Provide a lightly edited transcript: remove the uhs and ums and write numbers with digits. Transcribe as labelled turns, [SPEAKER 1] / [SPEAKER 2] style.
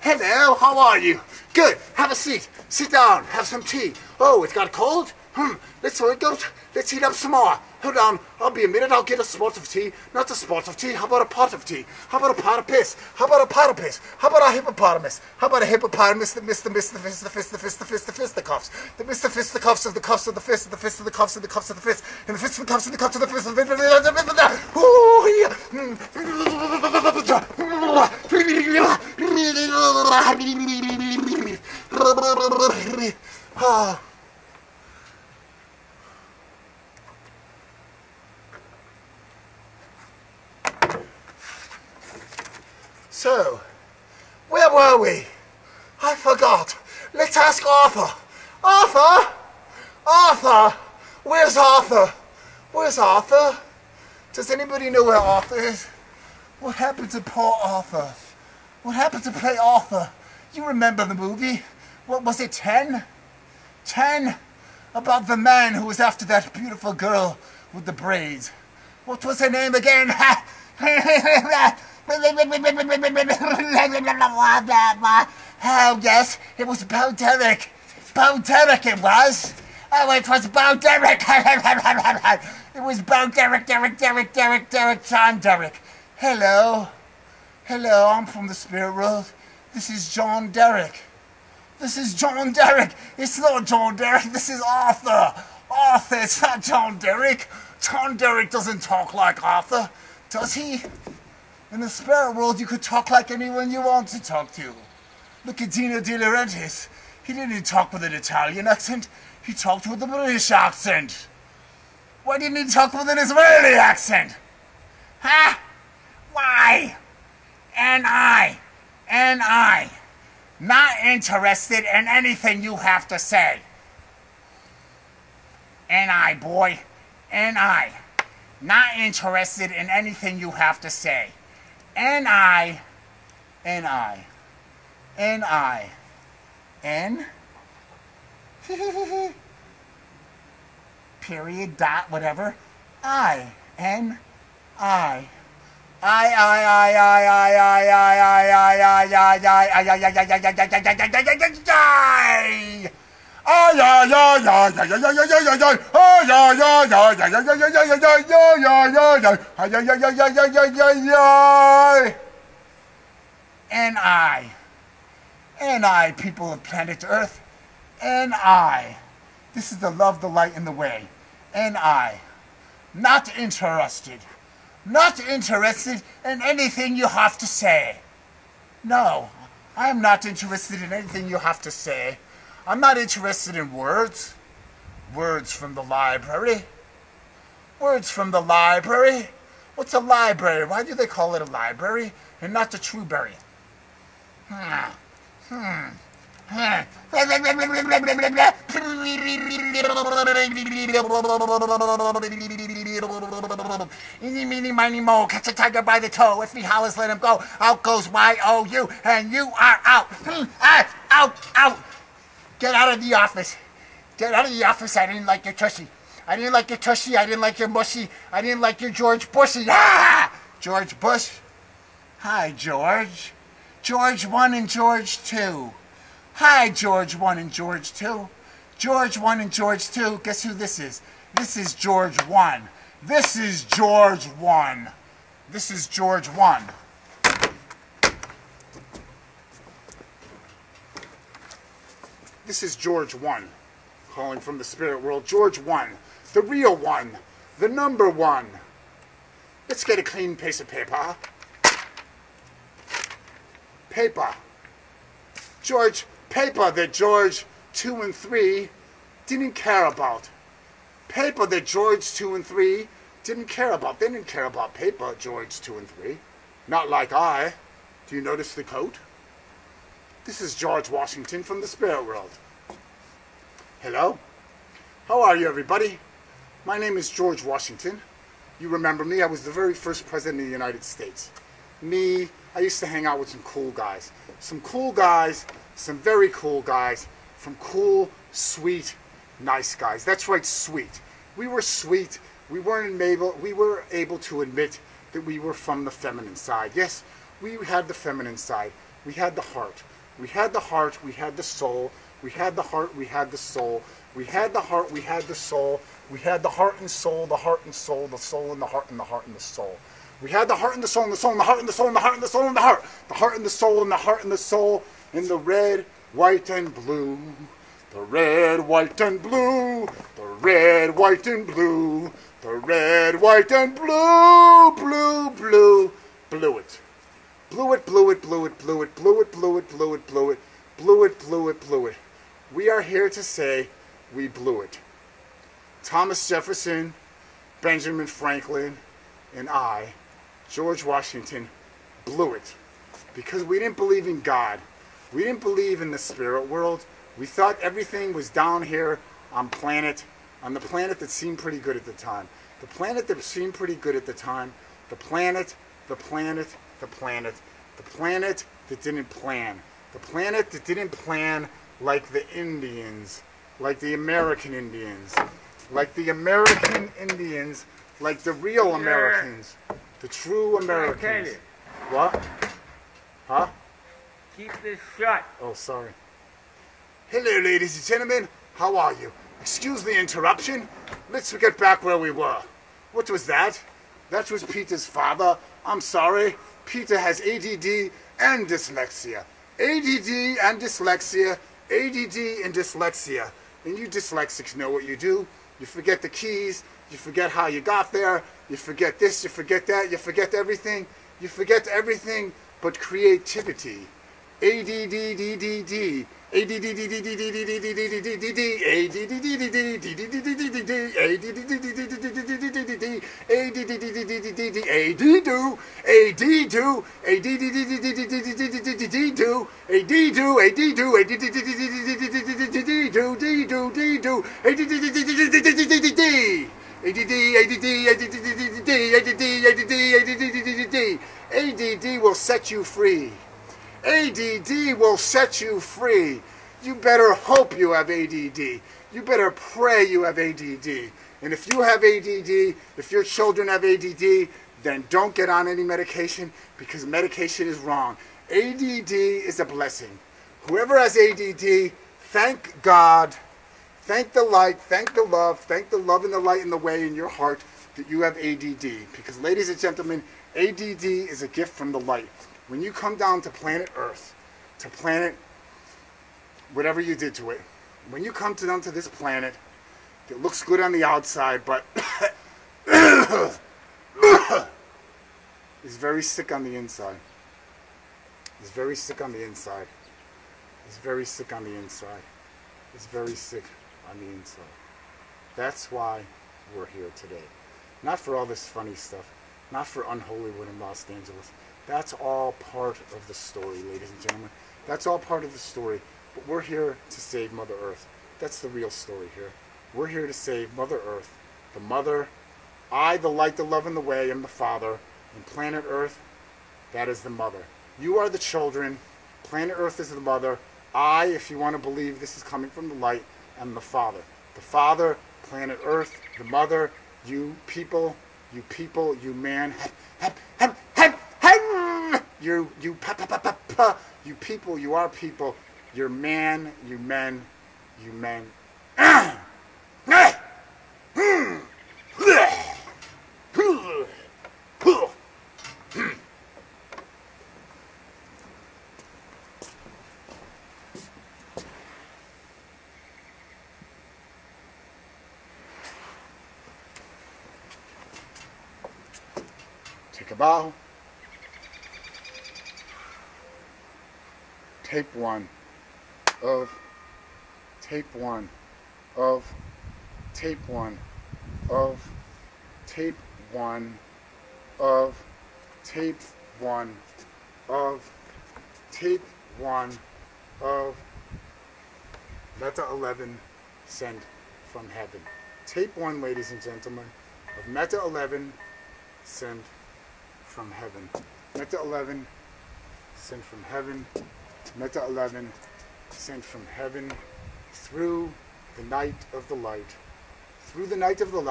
[SPEAKER 1] Hello, how are you? Good. Have a seat. Sit down. Have some tea. Oh, it's got cold? Let's heat up some more. Hold on. I'll be a minute. I'll get a spot of tea. Not a spot of tea. How about a pot of tea? How about a pot of piss? How about a pot of piss? How about a hippopotamus? How about a hippopotamus that missed the fisticuffs? That missed the fisticuffs of the cuffs of the fist, the fist of the cuffs of the cuffs of the fist, and the fist of the cuffs of the cuffs of the fist of the fist. So, where were we? I forgot. Let's ask Arthur. Arthur? Arthur? Where's Arthur? Where's Arthur? Does anybody know where Arthur is? What happened to poor Arthur? What happened to play Arthur? You remember the movie? What was it, 10? 10? About the man who was after that beautiful girl with the braids. What was her name again? Oh, yes, it was Bo Derek. Bo Derek it was. Oh, it was Bo Derek. It was Bo Derek, John Derek. Hello. Hello, I'm from the spirit world. This is John Derek. This is John Derek. It's not John Derek, this is Arthur. Arthur, it's not John Derek. John Derek doesn't talk like Arthur, does he? In the spirit world, you could talk like anyone you want to talk to. Look at Dino De Laurentiis. He didn't talk with an Italian accent. He talked with a British accent. Why didn't he talk with an Israeli accent? Huh? Why? N.I. Not interested in anything you have to say. N.I., boy. N.I. Not interested in anything you have to say. N-I. Period, dot, whatever. I. N.I., people of planet Earth. N.I. This is the love, the light, and the way. N.I. Not interested. Not interested in anything you have to say. No, I am not interested in anything you have to say. I'm not interested in words. Words from the library. Words from the library? What's a library? Why do they call it a library and not the Trueberry? Eeny, meeny, miny, mo, catch a tiger by the toe. If he hollers, let him go. Out goes Y-O-U, and you are out. Out. Get out of the office. Get out of the office. I didn't like your tushy. I didn't like your tushy. I didn't like your mushy. I didn't like your George Bushy. Ah! George Bush. Hi, George. George 1 and George 2. Hi, George 1 and George 2. George 1 and George 2. Guess who this is? This is George 1. This is George 1. This is George 1. This is George 1, calling from the spirit world. George 1, the real one, the number 1. Let's get a clean piece of paper. Paper. George, paper that George 2 and 3 didn't care about. Paper that George 2 and 3 didn't care about. They didn't care about paper, George 2 and 3. Not like I. Do you notice the coat? This is George Washington from the spirit world. Hello? How are you, everybody? My name is George Washington. You remember me? I was the very first president of the United States. Me, I used to hang out with some cool guys. Some cool guys, some very cool guys, from cool, sweet, nice guys. That's right, sweet. We were sweet.
[SPEAKER 2] we were able to admit that we were from the feminine side. Yes, we had the feminine side. We had the heart. We had the heart. We had the soul. We had the heart. We had the soul. We had the heart. We had the soul. We had the heart and soul, the heart and soul, the soul and the heart and the heart and the soul. We had the heart and the soul and the soul and the heart and the soul and the heart and the soul and the heart. The heart and the soul and the heart and the soul in the red, white, and blue. The red, white, and blue. The red, white, and blue. The red, white, and blue. Blue, blue, blew it. Blew it, blew it, blew it, blew it, blew it, blew it, blew it, blew it, blew it, blew it, blew it. We are here to say we blew it. Thomas Jefferson, Benjamin Franklin, and I, George Washington, blew it. Because we didn't believe in God. We didn't believe in the spirit world. We thought everything was down here on the planet that seemed pretty good at the time. The planet that seemed pretty good at the time. The planet that didn't plan. The planet that didn't plan like the Indians, like the American Indians, like the American Indians, like the real Americans, the true Americans. What? Huh?
[SPEAKER 3] Keep this shut.
[SPEAKER 2] Oh, sorry. Hello, ladies and gentlemen. How are you? Excuse the interruption. Let's get back where we were. What was that? That was Peter's father. I'm sorry. Peter has ADD and dyslexia. ADD and dyslexia. ADD and dyslexia. And you dyslexics know what you do. You forget the keys. You forget how you got there. You forget this. You forget that. You forget everything. You forget everything but creativity. ADDDDD. ADD will set you free. ADD will set you free. You better hope you have ADD. You better pray you have ADD. And if you have ADD, if your children have ADD, then don't get on any medication because medication is wrong. ADD is a blessing. Whoever has ADD, thank God, thank the light, thank the love and the light and the way in your heart that you have ADD. Because ladies and gentlemen, ADD is a gift from the light. When you come down to planet Earth, to planet whatever you did to it, when you come down to this planet, it looks good on the outside, but it's very sick on the inside. It's very sick on the inside. It's very sick on the inside. It's very sick on the inside. That's why we're here today. Not for all this funny stuff. Not for Unholywood in Los Angeles. That's all part of the story, ladies and gentlemen. That's all part of the story. But we're here to save Mother Earth. That's the real story here. We're here to save Mother Earth. The mother, I, the light, the love, and the way, am the father. And planet Earth, that is the mother. You are the children. Planet Earth is the mother. I, if you want to believe this is coming from the light, am the father. The father, planet Earth, the mother, you people, you man, you people, you are people, you're man, you men, you men. Take a bow. Tape one of tape one of tape one of tape one of tape one of tape one of Meta 11 sent from heaven. Tape one, ladies and gentlemen, of Meta 11 sent from heaven. Meta 11 sent from heaven. Meta 11 sent from heaven through the night of the light. Through the night of the light.